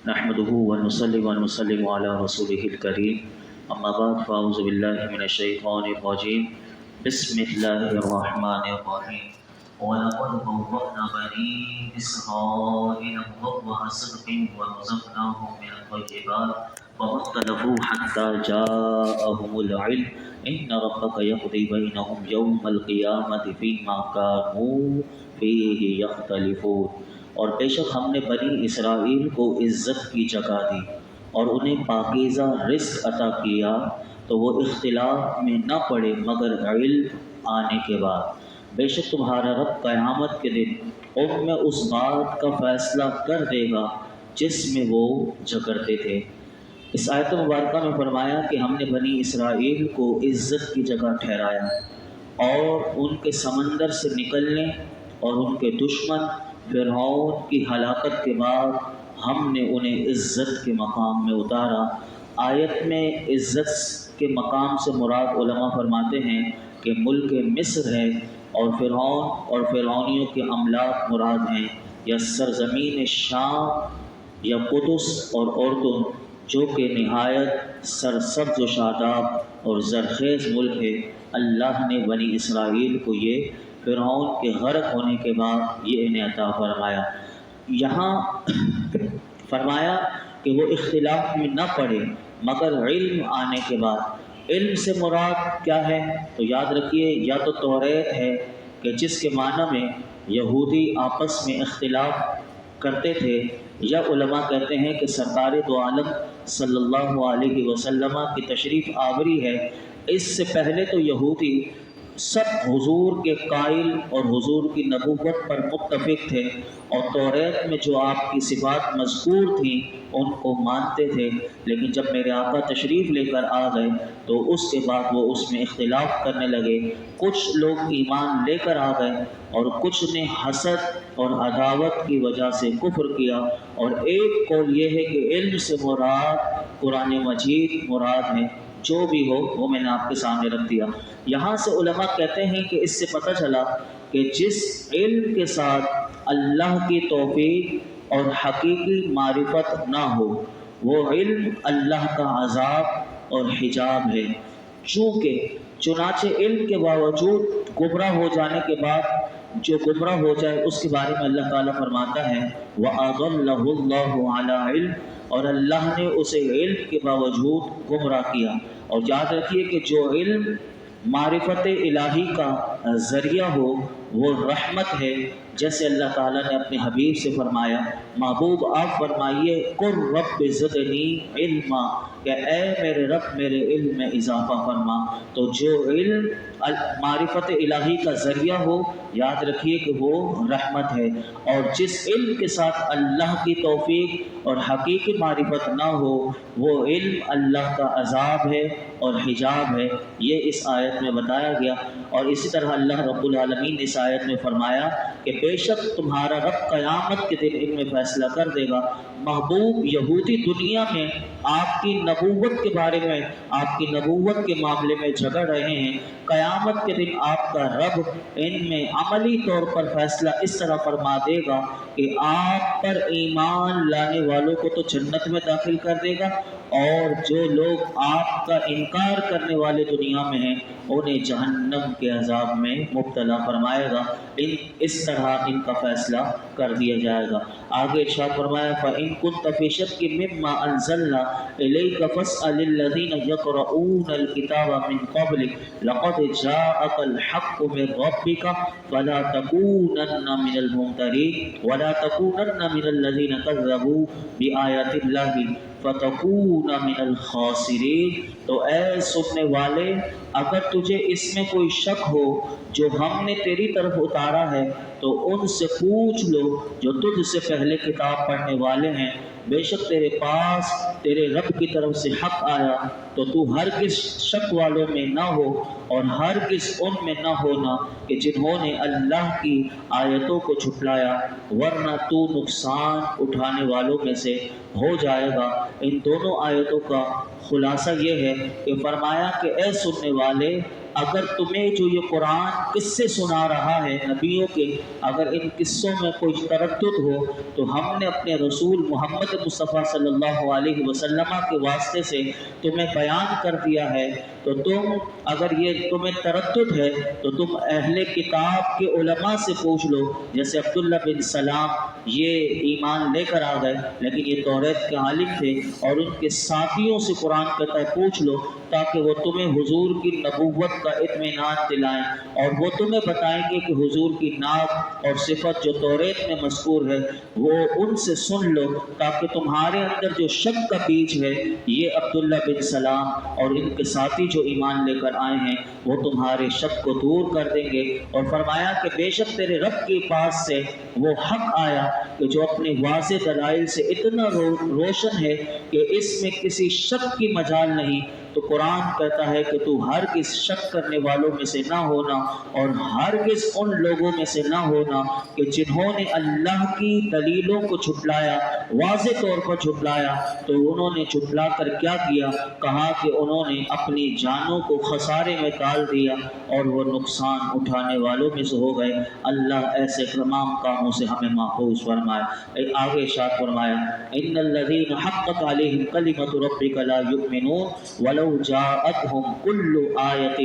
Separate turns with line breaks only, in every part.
نحمده ونصلي ونسلم على رسوله الكريم اما بعد فاعوذ بالله من الشيطان الرجيم بسم الله الرحمن الرحيم ولقد بوأنا بني إسرائيل مبوأ صدق ورزقناهم من الطيبات فما اختلفوا حتى جاءهم العلم إن ربك يقضي بينهم يوم القيامة فيما كانوا فيه يختلفون۔ اور بے شک ہم نے بنی اسرائیل کو عزت کی جگہ دی اور انہیں پاکیزہ رزق عطا کیا تو وہ اختلاف میں نہ پڑے مگر علم آنے کے بعد۔ بے شک تمہارا رب قیامت کے دن ان میں اس بات کا فیصلہ کر دے گا جس میں وہ جھگڑتے تھے۔ اس آیت مبارکہ میں فرمایا کہ ہم نے بنی اسرائیل کو عزت کی جگہ ٹھہرایا اور ان کے سمندر سے نکلنے اور ان کے دشمن فرعون کی ہلاکت کے بعد ہم نے انہیں عزت کے مقام میں اتارا۔ آیت میں عزت کے مقام سے مراد علماء فرماتے ہیں کہ ملک مصر ہے اور فرعون اور فرعونیوں کے املاک مراد ہیں، یا سرزمین شام یا قدس اور اردن جو کہ نہایت سرسبز و شاداب اور زرخیز ملک ہے۔ اللہ نے بنی اسرائیل کو یہ فرعون کے غرق ہونے کے بعد یہ انہیں عطا فرمایا۔ یہاں فرمایا کہ وہ اختلاف میں نہ پڑے مگر علم آنے کے بعد۔ علم سے مراد کیا ہے؟ تو یاد رکھیے، یا تو توریت ہے کہ جس کے معنی میں یہودی آپس میں اختلاف کرتے تھے، یا علماء کہتے ہیں کہ سرکار دو عالم صلی اللہ علیہ وسلم کی تشریف آوری ہے۔ اس سے پہلے تو یہودی سب حضور کے قائل اور حضور کی نبوت پر متفق تھے اور توریت میں جو آپ کی صفات مذکور تھیں ان کو مانتے تھے، لیکن جب میرے آقا تشریف لے کر آ گئے تو اس کے بعد وہ اس میں اختلاف کرنے لگے۔ کچھ لوگ ایمان لے کر آ گئے اور کچھ نے حسد اور عداوت کی وجہ سے کفر کیا، اور ایک قول یہ ہے کہ علم سے مراد قرآن مجید مراد ہے۔ جو بھی ہو وہ میں نے آپ کے سامنے رکھ دیا۔ یہاں سے علماء کہتے ہیں کہ اس سے پتہ چلا کہ جس علم کے ساتھ اللہ کی توفیق اور حقیقی معرفت نہ ہو وہ علم اللہ کا عذاب اور حجاب ہے۔ چنانچہ علم کے باوجود گمراہ ہو جانے کے بعد جو گمراہ ہو جائے اس کے بارے میں اللہ تعالیٰ فرماتا ہے وَأَضَلَّهُ اللَّهُ عَلَىٰ عِلْمٍ، اور اللہ نے اسے علم کے باوجود گمراہ کیا۔ اور یاد رکھیے کہ جو علم معرفت الہی کا ذریعہ ہو وہ رحمت ہے، جیسے اللہ تعالیٰ نے اپنے حبیب سے فرمایا، محبوب آپ فرمائیے قُل رب زدنی علما، کہ اے میرے رب میرے علم میں اضافہ فرما۔ تو جو علم معرفت الہی کا ذریعہ ہو یاد رکھیے کہ وہ رحمت ہے، اور جس علم کے ساتھ اللہ کی توفیق اور حقیقی معرفت نہ ہو وہ علم اللہ کا عذاب ہے اور حجاب ہے۔ یہ اس آیت میں بتایا گیا، اور اسی طرح اللہ رب العالمین نے اس آیت میں فرمایا کہ بے شک تمہارا رب قیامت کے دن ان میں فیصلہ کر دے گا۔ محبوب یہودی دنیا میں آپ کی نبوت کے بارے میں، آپ کی نبوت کے معاملے میں جھگڑ رہے ہیں، قیامت کے دن آپ کا رب ان میں عملی طور پر فیصلہ اس طرح فرما دے گا کہ آپ پر ایمان لانے والوں کو تو جنت میں داخل کر دے گا، اور جو لوگ آپ کا انکار کرنے والے دنیا میں ہیں انہیں جہنم کے عذاب میں مبتلا فرمائے گا۔ اس طرح ان کا فیصلہ کر دیا جائے گا۔ آگے ارشاد فرمایا فَإِن كُنتَ فِي شَكٍّ مِّمَّا أَنزَلْنَا إِلَيْكَ فَاسْأَلِ الَّذِينَ يَقْرَؤُونَ الْكِتَابَ مِن قَبْلِكَ لَقَدْ جَاءَكَ الْحَقُّ مِن رَّبِّكَ فَلَا تَكُونَنَّ مِنَ الْمُمْتَرِينَ وَلَا تَكُونَنَّ مِنَ الَّذِينَ كَذَّبُوا بِآيَاتِ اللَّهِ فَتَكُونَ مِنَ الْخَاسِرِينَ۔ تو اے سننے والے، اگر تجھے اس میں کوئی شک ہو جو ہم نے تیری طرف اتارا ہے تو ان سے پوچھ لو جو تجھ سے پہلے کتاب پڑھنے والے ہیں، بے شک تیرے پاس تیرے رب کی طرف سے حق آیا، تو تو ہرگز شک والوں میں نہ ہو اور ہرگز ان میں نہ ہونا کہ جنہوں نے اللہ کی آیتوں کو جھٹلایا، ورنہ تو نقصان اٹھانے والوں میں سے ہو جائے گا۔ ان دونوں آیتوں کا خلاصہ یہ ہے کہ فرمایا کہ اے سننے والے، اگر تمہیں جو یہ قرآن قصے سنا رہا ہے نبیوں کے، اگر ان قصوں میں کوئی تردد ہو تو ہم نے اپنے رسول محمد مصطفیٰ صلی اللہ علیہ وسلم کے واسطے سے تمہیں بیان کر دیا ہے، تو تم اگر یہ تمہیں تردد ہے تو تم اہل کتاب کے علماء سے پوچھ لو، جیسے عبداللہ بن سلام یہ ایمان لے کر آ گئے لیکن یہ توریت کے عالم تھے، اور ان کے ساتھیوں سے قرآن کہتا ہے پوچھ لو تاکہ وہ تمہیں حضور کی نبوت کا اطمینان دلائیں، اور وہ تمہیں بتائیں گے کہ حضور کی نعت اور صفت جو توریت میں مذکور ہے وہ ان سے سن لو، تاکہ تمہارے اندر جو شک کا بیج ہے یہ عبداللہ بن سلام اور ان کے ساتھی جو ایمان لے کر آئے ہیں وہ تمہارے شک کو دور کر دیں گے۔ اور فرمایا کہ بے شک تیرے رب کے پاس سے وہ حق آیا کہ جو اپنے واضح دلائل سے اتنا روشن ہے کہ اس میں کسی شک کی مجال نہیں، تو قرآن کہتا ہے کہ تو ہرگز شک کرنے والوں میں سے نہ ہونا، اور ہرگز ان لوگوں میں سے نہ ہونا کہ جنہوں نے اللہ کی دلیلوں کو جھٹلایا، واضح طور پر جھٹلایا۔ تو انہوں نے جھٹلا کر کیا کیا؟ کہا کہ انہوں نے اپنی جانوں کو خسارے میں ڈال دیا اور وہ نقصان اٹھانے والوں میں سے ہو گئے۔ اللہ ایسے تمام کاموں سے ہمیں محفوظ فرمائے۔ آگے ارشاد فرمایا ان الذین حقت علیہم کلمۃ ربک لا یؤمنون ولو جاءتهم كل آیۃ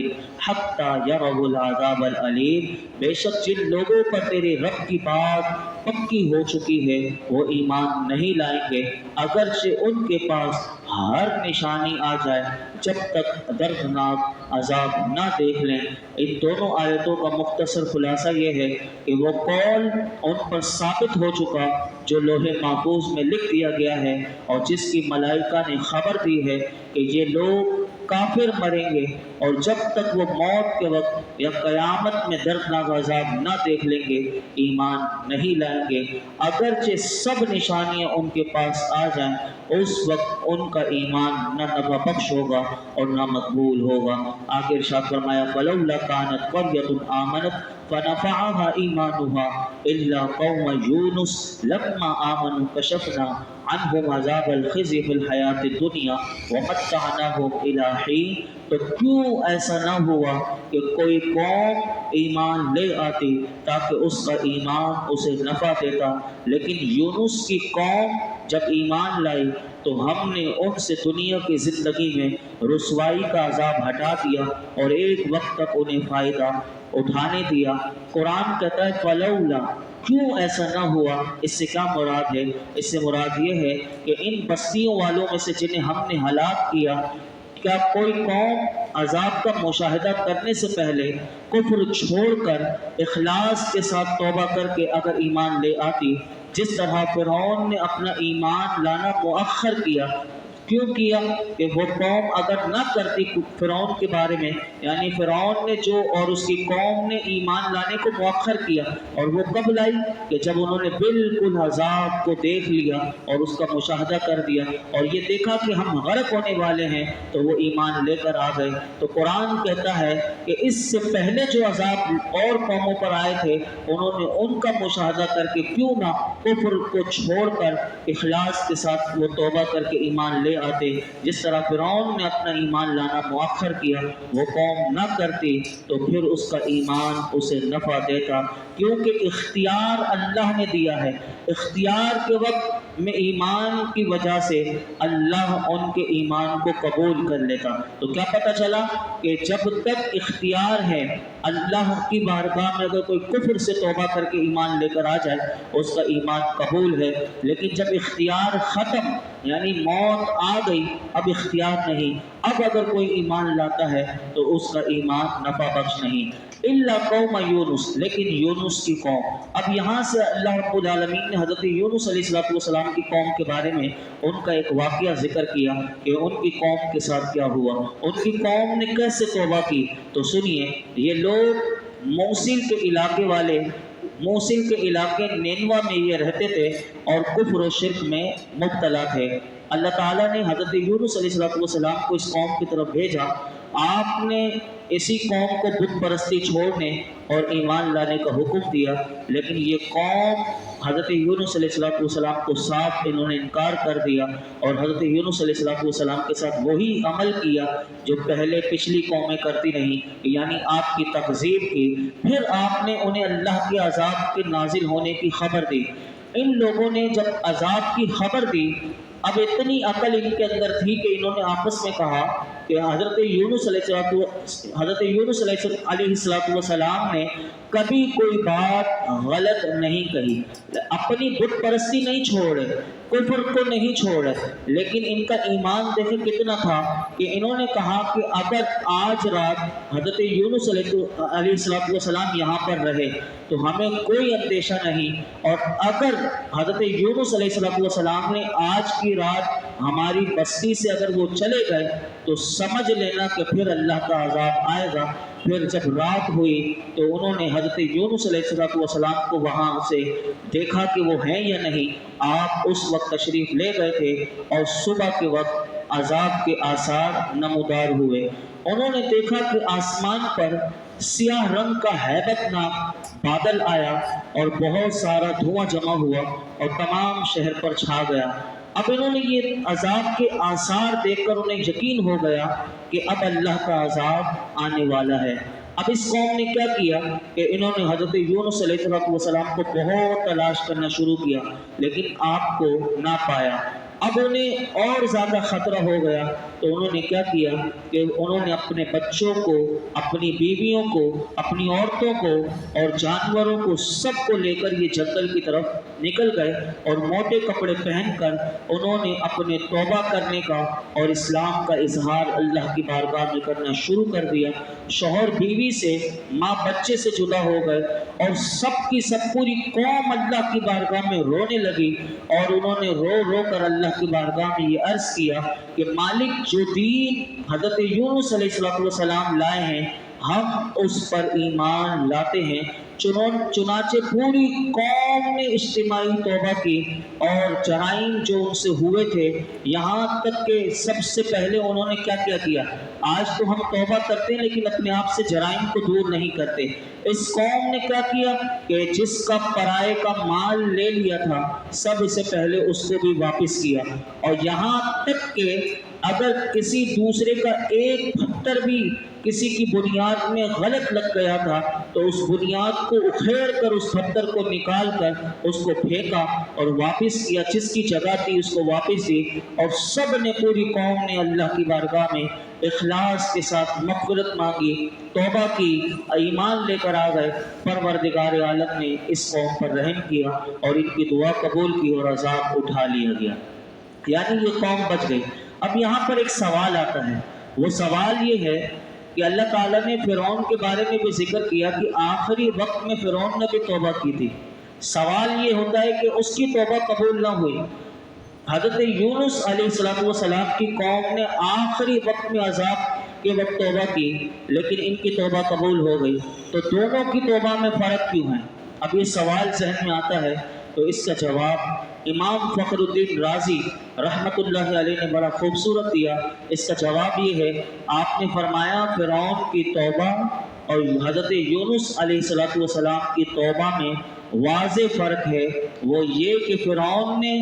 حتی یروا العذاب العلیم، بے شک جن لوگوں پر تیرے رب کی بات پکی ہو چکی ہے وہ ایمان نہیں لائیں گے اگرچہ ان کے پاس ہر نشانی آ جائے، جب تک دردناک عذاب نہ دیکھ لیں۔ ان دونوں آیتوں کا مختصر خلاصہ یہ ہے کہ وہ قول ان پر ثابت ہو چکا جو لوح محفوظ میں لکھ دیا گیا ہے، اور جس کی ملائکہ نے خبر دی ہے کہ یہ لوگ کافر مریں گے، اور جب تک وہ موت کے وقت یا قیامت میں دردناک عذاب نہ دیکھ لیں گے ایمان نہیں لائیں گے، اگرچہ سب نشانیاں ان کے پاس آ جائیں اس وقت ان کا ایمان نہ نفع بخش ہوگا اور نہ مقبول ہوگا۔ آگے ارشاد فرمایا فلولا كانت قرية آمنت فنفعها إيمانها إلا قوم يونس لما آمنوا كشفنا عنهم عذاب الخزي في الحیات الدنیا ومتعناهم إلى حین، تو کیوں ایسا نہ ہوا کہ کوئی قوم ایمان لے آتی تاکہ اس کا ایمان اسے نفع دیتا، لیکن یونس کی قوم جب ایمان لائی تو ہم نے ان سے دنیا کی زندگی میں رسوائی کا عذاب ہٹا دیا اور ایک وقت تک انہیں فائدہ اٹھانے دیا۔ قرآن کہتا ہے فلولا، کیوں ایسا نہ ہوا؟ اس سے کیا مراد ہے؟ اس سے مراد یہ ہے کہ ان بستیوں والوں میں سے جنہیں ہم نے ہلاک کیا، کیا کوئی قوم عذاب کا مشاہدہ کرنے سے پہلے کفر چھوڑ کر اخلاص کے ساتھ توبہ کر کے اگر ایمان لے آتی، جس طرح فرعون نے اپنا ایمان لانا مؤخر کیا؟ کیوں کیا؟ کہ وہ قوم اگر نہ کرتی فرعون کے بارے میں، یعنی فرعون نے جو اور اس کی قوم نے ایمان لانے کو مؤخر کیا، اور وہ کب لائی؟ کہ جب انہوں نے بالکل عذاب کو دیکھ لیا اور اس کا مشاہدہ کر دیا اور یہ دیکھا کہ ہم غرق ہونے والے ہیں تو وہ ایمان لے کر آ گئے۔ تو قرآن کہتا ہے کہ اس سے پہلے جو عذاب اور قوموں پر آئے تھے انہوں نے ان کا مشاہدہ کر کے کیوں نہ کفر کو چھوڑ کر اخلاص کے ساتھ وہ توبہ کر کے ایمان لے آتے۔ جس طرح فرعون نے اپنا ایمان لانا مؤخر کیا، وہ قوم نہ کرتی تو پھر اس کا ایمان اسے نفع دیتا، کیونکہ اختیار اللہ نے دیا ہے۔ اختیار کے وقت میں ایمان کی وجہ سے اللہ ان کے ایمان کو قبول کر لیتا۔ تو کیا پتہ چلا کہ جب تک اختیار ہے اللہ کی بارگاہ میں اگر کوئی کفر سے توبہ کر کے ایمان لے کر آ جائے اس کا ایمان قبول ہے، لیکن جب اختیار ختم یعنی موت آ گئی، اب اختیار نہیں، اب اگر کوئی ایمان لاتا ہے تو اس کا ایمان نفع بخش نہیں۔ الا قوم یونس، لیکن یونس کی قوم۔ اب یہاں سے اللہ رب العالمین نے حضرت یونس علیہ السلام کی قوم کے بارے میں ان کا ایک واقعہ ذکر کیا کہ ان کی قوم کے ساتھ کیا ہوا، ان کی قوم نے کیسے توبہ کی۔ تو سنیے، یہ لوگ موصل کے علاقے والے، موصل کے علاقے نینوا میں یہ رہتے تھے اور کفر و شرک میں مبتلا تھے۔ اللہ تعالیٰ نے حضرت یونس علیہ السلام کو اس قوم کی طرف بھیجا آپ نے اسی قوم کو بت پرستی چھوڑنے اور ایمان لانے کا حکم دیا، لیکن یہ قوم حضرت یونس علیہ السلام کو صاف انہوں نے انکار کر دیا اور حضرت یونس علیہ السلام کے ساتھ وہی عمل کیا جو پہلے پچھلی قومیں کرتی رہیں، یعنی آپ کی تکذیب کی۔ پھر آپ نے انہیں اللہ کے عذاب کے نازل ہونے کی خبر دی۔ ان لوگوں نے جب عذاب کی خبر دی، اب اتنی عقل ان کے اندر تھی کہ انہوں نے آپس میں کہا کہ حضرت یونس علیہ السلام نے کبھی کوئی بات غلط نہیں کہی، اپنی بت پرستی نہیں چھوڑے، کفر کو نہیں چھوڑے، لیکن ان کا ایمان دیکھیں کتنا تھا کہ انہوں نے کہا کہ اگر آج رات حضرت یونس علیہ السلام یہاں پر رہے تو ہمیں کوئی اندیشہ نہیں، اور اگر حضرت یونس علیہ السلام نے آج کی رات ہماری بستی سے اگر وہ چلے گئے تو سمجھ لینا کہ پھر اللہ کا عذاب آئے گا۔ پھر جب رات ہوئی تو انہوں نے حضرت یونس علیہ السلام کو وہاں سے دیکھا کہ وہ ہیں یا نہیں۔ آپ اس وقت تشریف لے گئے تھے اور صبح کے وقت عذاب کے آثار نمودار ہوئے۔ انہوں نے دیکھا کہ آسمان پر سیاہ رنگ کا ہیبت ناک بادل آیا اور بہت سارا دھواں جمع ہوا اور تمام شہر پر چھا گیا۔ اب انہوں نے یہ عذاب کے آثار دیکھ کر انہیں یقین ہو گیا کہ اب اللہ کا عذاب آنے والا ہے۔ اب اس قوم نے کیا کیا کہ انہوں نے حضرت یونس علیہ السلام کو بہت تلاش کرنا شروع کیا، لیکن آپ کو نہ پایا۔ اب انہیں اور زیادہ خطرہ ہو گیا تو انہوں نے کیا کیا کہ انہوں نے اپنے بچوں کو، اپنی بیویوں کو، اپنی عورتوں کو اور جانوروں کو سب کو لے کر یہ جنگل کی طرف نکل گئے اور موٹے کپڑے پہن کر انہوں نے اپنے توبہ کرنے کا اور اسلام کا اظہار اللہ کی بارگاہ میں کرنا شروع کر دیا۔ شوہر بیوی سے، ماں بچے سے جدا ہو گئے اور سب کی سب پوری قوم اللہ کی بارگاہ میں رونے لگی، اور انہوں نے رو رو کر اللہ کی بارگاہ میں یہ عرض کیا کہ مالک، جو دین حضرت یونس علیہ السلام لائے ہیں ہم اس پر ایمان لاتے ہیں۔ چنانچہ پوری قوم نے اجتماعی توبہ کی اور جرائم جو ان سے ہوئے تھے، یہاں تک کہ سب سے پہلے انہوں نے کیا آج تو ہم توبہ کرتے ہیں لیکن اپنے آپ سے جرائم کو دور نہیں کرتے۔ اس قوم نے کیا کیا کہ جس کا پرائے کا مال لے لیا تھا سب سے پہلے اس کو بھی واپس کیا، اور یہاں تک کہ اگر کسی دوسرے کا ایک پتھر بھی کسی کی بنیاد میں غلط لگ گیا تھا تو اس بنیاد کو اکھیڑ کر اس پتھر کو نکال کر اس کو پھینکا اور واپس کیا، جس کی جگہ تھی اس کو واپس دی، اور سب نے، پوری قوم نے اللہ کی بارگاہ میں اخلاص کے ساتھ مغفرت مانگی، توبہ کی، ایمان لے کر آ گئے۔ پروردگار عالم نے اس قوم پر رحم کیا اور ان کی دعا قبول کی اور عذاب اٹھا لیا گیا، یعنی یہ قوم بچ گئی۔ اب یہاں پر ایک سوال آتا ہے، وہ سوال یہ ہے کہ اللہ تعالیٰ نے فرعون کے بارے میں بھی ذکر کیا کہ آخری وقت میں فرعون نے بھی توبہ کی تھی۔ سوال یہ ہوتا ہے کہ اس کی توبہ قبول نہ ہوئی۔ حضرت یونس علیہ السلام کی قوم نے آخری وقت میں عذاب کے وقت توبہ کی لیکن ان کی توبہ قبول ہو گئی، تو دونوں کی توبہ میں فرق کیوں ہے؟ اب یہ سوال ذہن میں آتا ہے تو اس کا جواب امام فخر الدین رازی رحمۃ اللہ علیہ نے بڑا خوبصورت دیا۔ اس کا جواب یہ ہے، آپ نے فرمایا فرعون کی توبہ اور حضرت یونس علیہ السلام کی توبہ میں واضح فرق ہے، وہ یہ کہ فرعون نے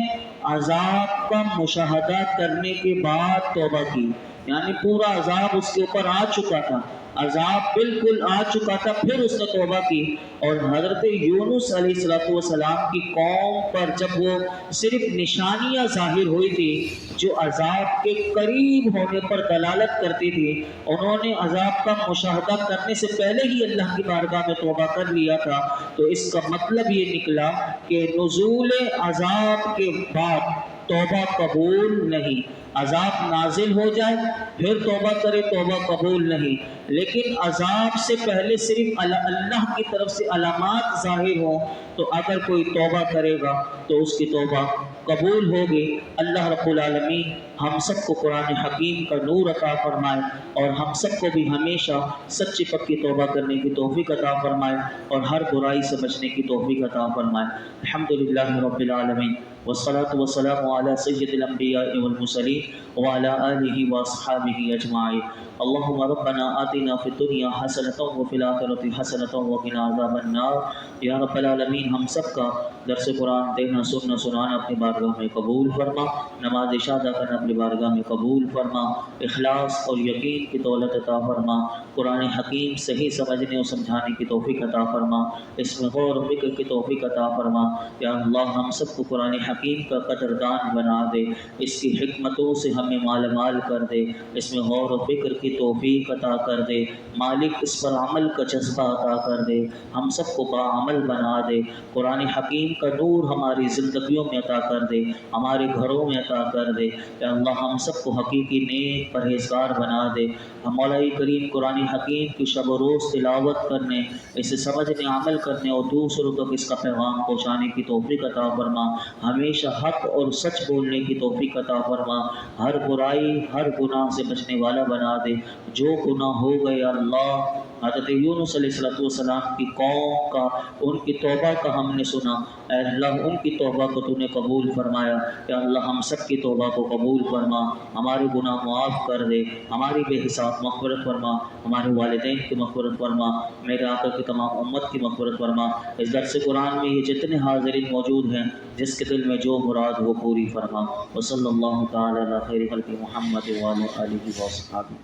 عذاب کا مشاہدہ کرنے کے بعد توبہ کی، یعنی پورا عذاب اس کے اوپر آ چکا تھا، عذاب بالکل آ چکا تھا، پھر اس نے توبہ کی۔ اور حضرت یونس علیہ السلام کی قوم پر جب وہ صرف نشانیاں ظاہر ہوئی تھی جو عذاب کے قریب ہونے پر دلالت کرتی تھی، انہوں نے عذاب کا مشاہدہ کرنے سے پہلے ہی اللہ کی بارگاہ میں توبہ کر لیا تھا، تو اس کا مطلب یہ نکلا کہ نزول عذاب کے بعد توبہ قبول نہیں، عذاب نازل ہو جائے پھر توبہ کرے توبہ قبول نہیں، لیکن عذاب سے پہلے صرف اللہ کی طرف سے علامات ظاہر ہوں تو اگر کوئی توبہ کرے گا تو اس کی توبہ قبول ہوگی۔ اللہ رب العالمین ہم سب کو قرآن حکیم کا نور عطا فرمائے اور ہم سب کو بھی ہمیشہ سچی پکی توبہ کرنے کی توفیق عطا فرمائے اور ہر برائی سے بچنے کی توفیق عطا فرمائے۔ الحمدللہ رب العالمین۔ والصلاة والسلام على سيد الأنبياء والمرسلين وعلى آله وأصحابه أجمعين. اللهم ربنا آتنا في الدنيا حسنة وفي الآخرة حسنة وقنا عذاب النار. یا رب العالمین ہم سب کا درس قرآن دیکھنا سننا سنانا اپنی بارگاہ میں قبول فرما، نماز عشاء ادا کرنا اپنی بارگاہ میں قبول فرما، اخلاص اور یقین کی دولت عطا فرما، قرآن حکیم صحیح سمجھنے اور سمجھانے کی توفیق عطا فرما، اس میں غور و فکر کی توفیق عطا فرما. یا اللہ ہم سب کو قرآن حکیم کا قدردان بنا دے، اس کی حکمتوں سے ہمیں مال مال کر دے، اس میں غور و فکر کی توفیق عطا کر دے، مالک اس پر عمل کا جذبہ عطا کر دے، ہم سب کو عمل بنا دے. قرآن حکیم کا نور ہماری زندگیوں میں عطا کر دے، ہمارے گھروں میں عطا کر دے. یا اللہ ہم سب کو حقیقی نیک پرہیزگار بنا دے. ہم مولا کریم قرآن حکیم کی شب و روز تلاوت کرنے، اسے سمجھنے عمل کرنے اور دوسروں تک اس کا پیغام پہنچانے کی توفیق عطا فرما. ہمیشہ حق اور سچ بولنے کی توفیق عطا فرما. ہر برائی ہر گناہ سے بچنے والا بنا دے. جو گناہ ہو گئے اللہ حضرت یونس علیہ السلام کی قوم کا، ان کی توبہ کا ہم نے سنا، اے اللہ ان کی توبہ کو تو نے قبول فرمایا. یا اللہ ہم سب کی توبہ کو قبول فرما، ہمارے گناہ معاف کر دے، ہماری بے حساب مغفرت فرما، ہمارے والدین کی مغفرت فرما، میرے آقا کی تمام امت کی مغفرت فرما. اس درس قرآن میں یہ جتنے حاضرین موجود ہیں، جس کے دل میں جو مراد وہ پوری فرما. وصلی اللہ تعالی علی خیر خلق محمد وعلی آلہ وصحبہ.